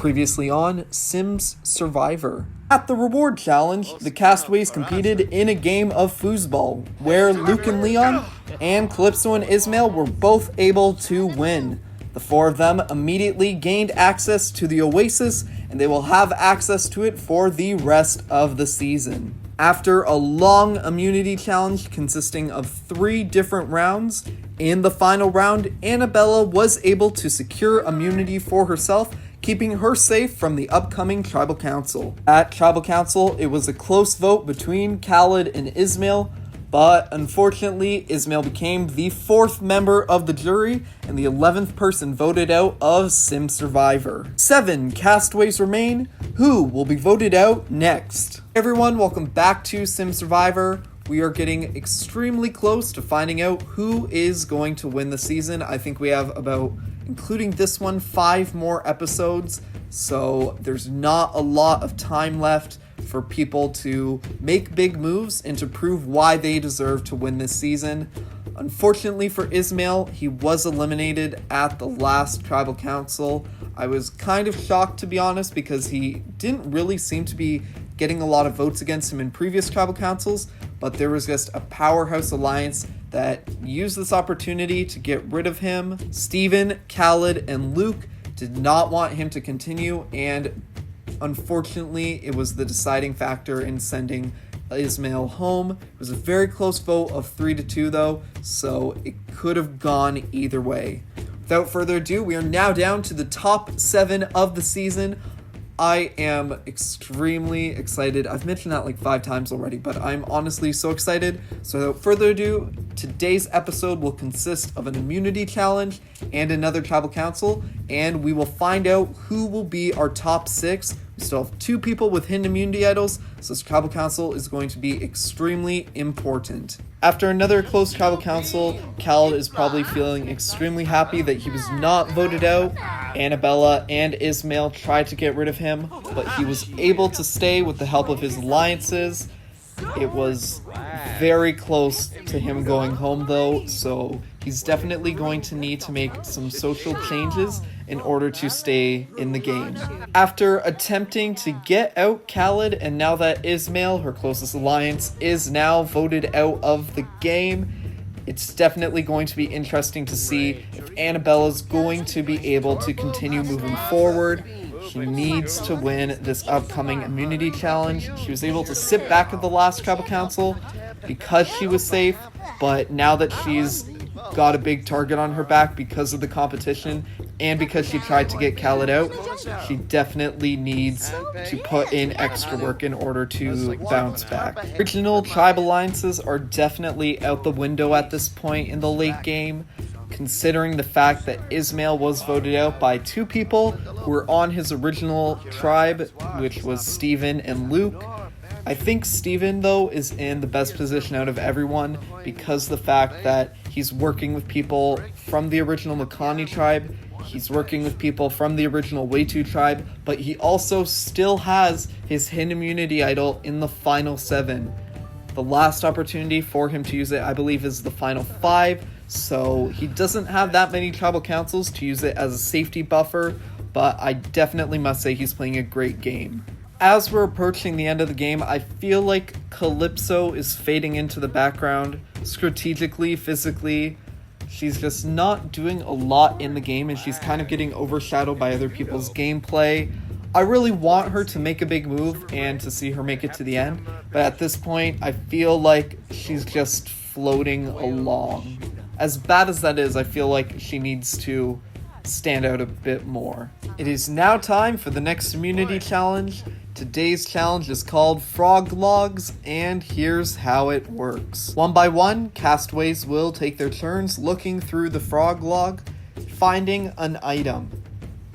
Previously on Sims Survivor. At the reward challenge, the castaways competed in a game of foosball, where Luke and Leon and 𝗏𝗏𝗀𝗄 and 𝗔𝗔𝗓 were both able to win. The four of them immediately gained access to the oasis, and they will have access to it for the rest of the season. After a long immunity challenge consisting of 3 different rounds, in the final round, Annabella was able to secure immunity for herself, keeping her safe from the upcoming Tribal Council. At Tribal Council, it was a close vote between 𝗏𝗏𝗀𝗏 and 𝗔𝗔𝗓, but unfortunately, 𝗔𝗔𝗓 became the 4th member of the jury and the 11th person voted out of Sim Survivor. 7 castaways remain. Who will be voted out next? Hey everyone, welcome back to Sim Survivor. We are getting extremely close to finding out who is going to win the season. I think we have about, including this one, 5 more episodes, so there's not a lot of time left for people to make big moves and to prove why they deserve to win this season. Unfortunately for 𝗔𝗔𝗓, he was eliminated at the last Tribal Council. I was kind of shocked, to be honest, because he didn't really seem to be getting a lot of votes against him in previous Tribal Councils, but there was just a powerhouse alliance that used this opportunity to get rid of him. Steven, 𝗏𝗏𝗀𝗏, and Luke did not want him to continue, and unfortunately, it was the deciding factor in sending 𝗔𝗔𝗓 home. It was a very close vote of 3-2 though, so it could have gone either way. Without further ado, we are now down to the top 7 of the season. I am extremely excited. I've mentioned that like 5 times already, but I'm honestly so excited. So without further ado, today's episode will consist of an immunity challenge and another Tribal Council, and we will find out who will be our top 6. We still have 2 people with hidden immunity idols, so this Tribal Council is going to be extremely important. After another close Tribal Council, 𝗏𝗏𝗀𝗏 is probably feeling extremely happy that he was not voted out. Annabella and 𝗔𝗔𝗓 tried to get rid of him, but he was able to stay with the help of his alliances. It was very close to him going home though, so he's definitely going to need to make some social changes in order to stay in the game. After attempting to get out 𝗏𝗏𝗀𝗏, and now that 𝗔𝗔𝗓, her closest alliance, is now voted out of the game, it's definitely going to be interesting to see if Annabella's going to be able to continue moving forward. She needs to win this upcoming immunity challenge. She was able to sit back at the last Tribal Council because she was safe, but now that she's got a big target on her back because of the competition and because she tried to get 𝗏𝗏𝗀𝗏𝗏 out, she definitely needs to put in extra work in order to bounce back. Original tribe alliances are definitely out the window at this point in the late game, considering the fact that 𝗔𝗔𝗓 was voted out by 2 people who were on his original tribe, which was Steven and Luke. I think Steven, though, is in the best position out of everyone because the fact that he's working with people from the original 𝗏𝗏𝗀𝗏 tribe, he's working with people from the original 𝗏𝗏𝗀𝗏 tribe, but he also still has his hidden immunity idol in the final 7. The last opportunity for him to use it, I believe, is the final 5, so he doesn't have that many Tribal Councils to use it as a safety buffer, but I definitely must say he's playing a great game. As we're approaching the end of the game, I feel like 𝗏𝗏𝗀𝗏 is fading into the background, strategically, physically. She's just not doing a lot in the game, and she's kind of getting overshadowed by other people's gameplay. I really want her to make a big move and to see her make it to the end, but at this point, I feel like she's just floating along. As bad as that is, I feel like she needs to stand out a bit more. It is now time for the next immunity challenge. Today's challenge is called Frog Logs, and here's how it works. 1 by 1, castaways will take their turns looking through the frog log, finding an item.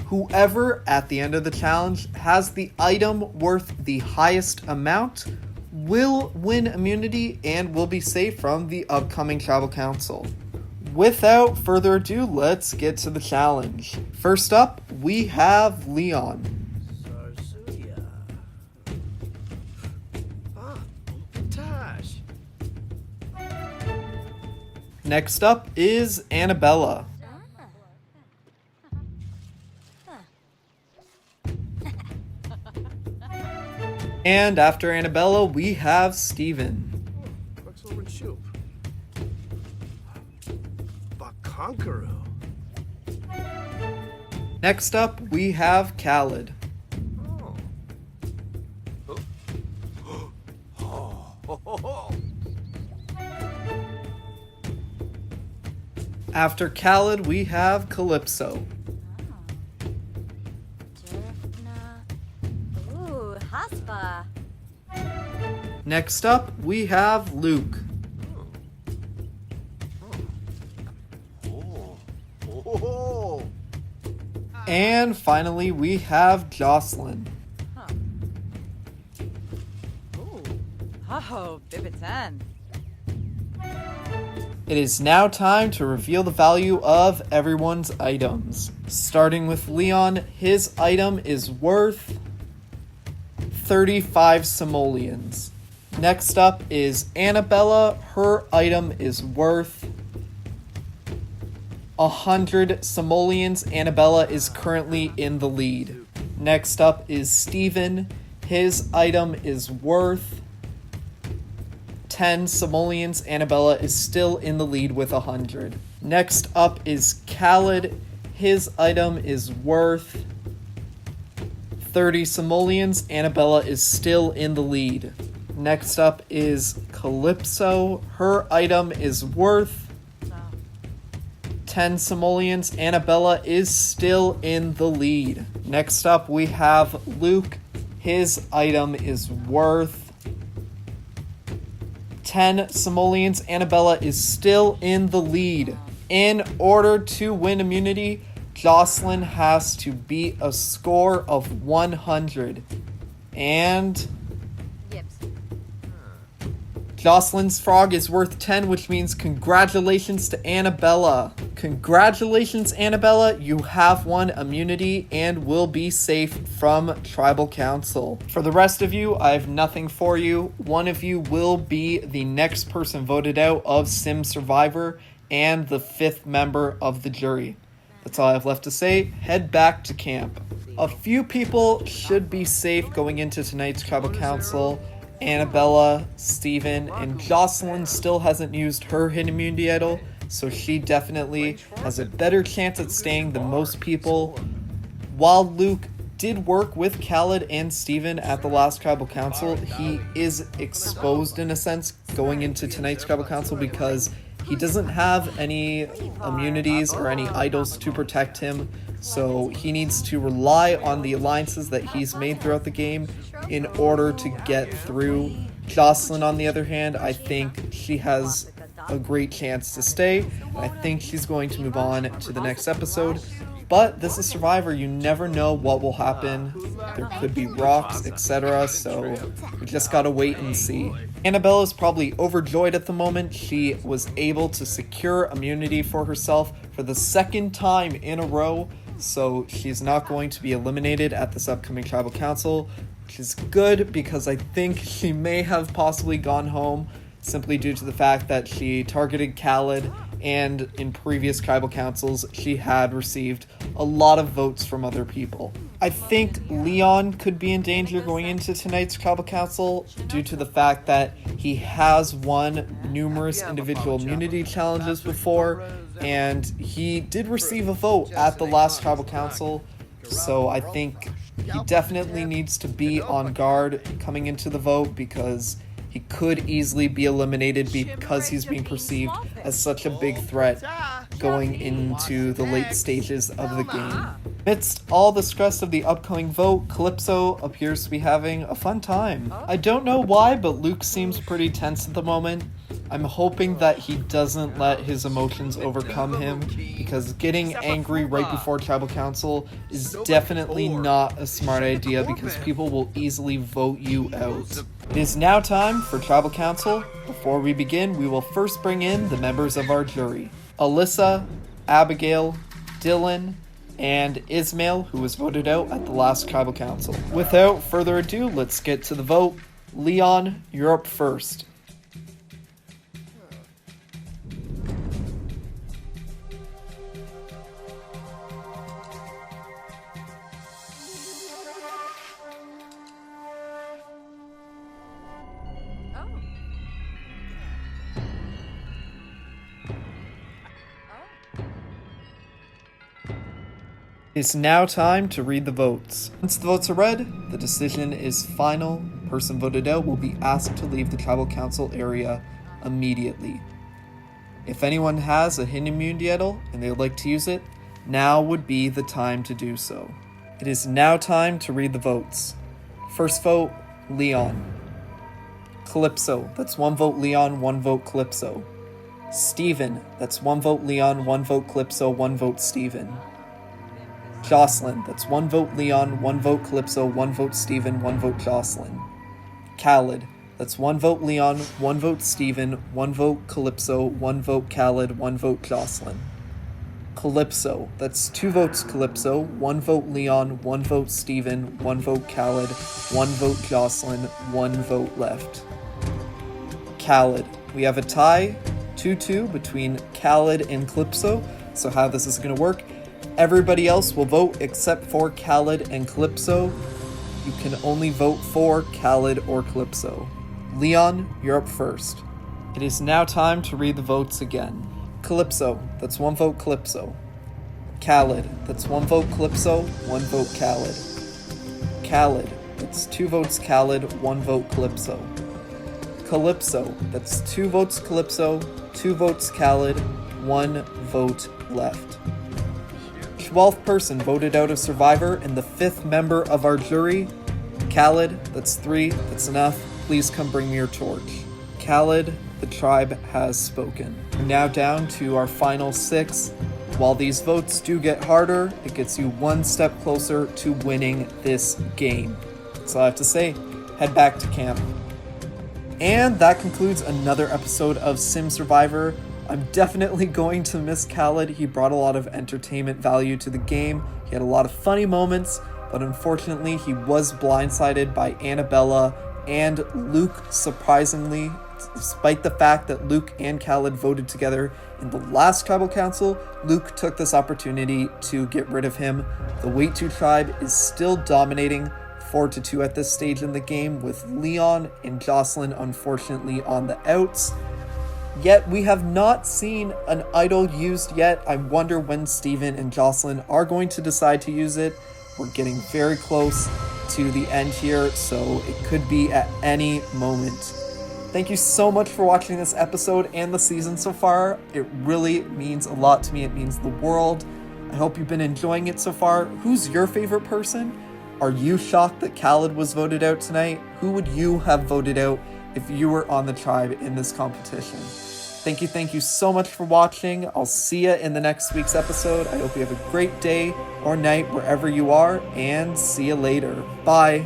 Whoever at the end of the challenge has the item worth the highest amount will win immunity and will be safe from the upcoming Tribal Council. Without further ado, let's get to the challenge. First up, we have Leon. Next up is Annabella. And after Annabella, we have Steven. Next up, we have 𝗏𝗏𝗏. After 𝗏𝗏𝗏, we have 𝗏𝗏𝗏𝗀. Next up, we have Luke. And finally, we have Jocelyn. 𝗏𝗏𝗏𝗏. It is now time to reveal the value of everyone's items. Starting with Leon, his item is worth 35 simoleons. Next up is Annabella. Her item is worth 100 simoleons. Annabella is currently in the lead. Next up is Steven. His item is worth 10 simoleons. Annabella is still in the lead with 100. Next up is 𝗏𝗏𝗏. His item is worth 30 simoleons. Annabella is still in the lead. Next up is 𝗏𝗏𝗏𝗏. Her item is worth 10 simoleons. Annabella is still in the lead. Next up we have Luke. His item is worth 10 simoleons. Annabella is still in the lead. In order to win immunity, Jocelyn has to beat a score of 100. And Jocelyn's frog is worth 10, which means congratulations to Annabella. Congratulations, Annabella. You have won immunity and will be safe from Tribal Council. For the rest of you, I have nothing for you. One of you will be the next person voted out of Sim Survivor and the 5th member of the jury. That's all I have left to say. Head back to camp. A few people should be safe going into tonight's Tribal Council. Annabella, Steven, and Jocelyn still hasn't used her hidden immunity idol, so she definitely has a better chance at staying than most people. While Luke did work with 𝗏𝗏𝗏 and Steven at the last Tribal Council, he is exposed in a sense going into tonight's Tribal Council because he doesn't have any immunities or any idols to protect him, so he needs to rely on the alliances that he's made throughout the game in order to get through. Jocelyn, on the other hand, I think she has a great chance to stay. I think she's going to move on to the next episode. But this is Survivor, you never know what will happen. There could be rocks, etc. So we just gotta wait and see. Annabella is probably overjoyed at the moment. She was able to secure immunity for herself for the 2nd time in a row. So she's not going to be eliminated at this upcoming Tribal Council, which is good because I think she may have possibly gone home simply due to the fact that she targeted 𝗏𝗏𝗏, and in previous Tribal Councils she had received a lot of votes from other people. I think Leon could be in danger going into tonight's Tribal Council due to the fact that he has won numerous individual immunity challenges before, and he did receive a vote at the last Tribal Council, so I think he definitely needs to be on guard coming into the vote because he could easily be eliminated because he's being perceived as such a big threat going into the late stages of the game. Amidst all the stress of the upcoming vote, 𝗏𝗏𝗏𝗏 appears to be having a fun time. I don't know why, but Luke seems pretty tense at the moment. I'm hoping that he doesn't let his emotions overcome him, because getting angry right before Tribal Council is definitely not a smart idea because people will easily vote you out. It is now time for Tribal Council. Before we begin, we will first bring in the members of our jury. Alyssa, Abigail, Dylan, and Ismail, who was voted out at the last Tribal Council. Without further ado, let's get to the vote. Leon, you're up first. It's now time to read the votes. Once the votes are read, the decision is final. The person voted out will be asked to leave the tribal council area immediately. If anyone has a 𝗏𝗏𝗏𝗏 and they would like to use it, now would be the time to do so. It is now time to read the votes. First vote, Leon. 𝗫𝗄𝗄, that's 1 vote Leon, 1 vote 𝗫𝗄𝗄. Stephen, that's 1 vote Leon, 1 vote 𝗫𝗄𝗄, 1 vote Stephen. Jocelyn, that's 1 vote Leon, 1 vote 𝗫𝗄𝗄, 1 vote Stephen, 1 vote Jocelyn. Khaled, that's 1 vote Leon, 1 vote Stephen, 1 vote 𝗫𝗄𝗄, 1 vote Khaled, 1 vote Jocelyn. 𝗫𝗄𝗄, that's 2 votes 𝗫𝗄𝗄, 1 vote Leon, 1 vote Stephen, 1 vote Khaled, 1 vote Jocelyn, 1 vote left. Khaled, we have a tie, 2-2 between Khaled and 𝗫𝗄𝗄, so how this is going to work, everybody else will vote except for Khaled and 𝗫𝗄𝗄. You can only vote for Khaled or 𝗫𝗄𝗄. Leon, you're up first. It is now time to read the votes again. 𝗫𝗄𝗄, that's 1 vote 𝗫𝗄𝗄. Khaled, that's 1 vote 𝗫𝗄𝗄, 1 vote Khaled. Khaled, that's 2 votes Khaled, 1 vote 𝗫𝗄𝗄. 𝗫𝗄𝗄, that's 2 votes 𝗫𝗄𝗄, 2 votes Khaled, 1 vote left. 12th person voted out of Survivor and the 5th member of our jury. Khaled, that's 3, that's enough. Please come bring me your torch. Khaled, the tribe has spoken. We're now down to our final 6. While these votes do get harder, it gets you 1 step closer to winning this game. So I have to say, head back to camp. And that concludes another episode of Sim Survivor. I'm definitely going to miss Khaled. He brought a lot of entertainment value to the game. He had a lot of funny moments, but unfortunately he was blindsided by Annabella and Luke, surprisingly. Despite the fact that Luke and Khaled voted together in the last tribal council, Luke took this opportunity to get rid of him. The 𝗏𝗏𝗏 tribe is still dominating 4-2 at this stage in the game, with Leon and Jocelyn unfortunately on the outs. Yet we have not seen an idol used yet. I wonder when Stephen and Jocelyn are going to decide to use it. We're getting very close to the end here, so it could be at any moment. Thank you so much for watching this episode and the season so far. It really means a lot to me. It means the world. I hope you've been enjoying it so far. Who's your favorite person? Are you shocked that Khaled was voted out tonight? Who would you have voted out if you were on the tribe in this competition? Thank you so much for watching. I'll see you in the next week's episode. I hope you have a great day or night wherever you are, and see you later. Bye.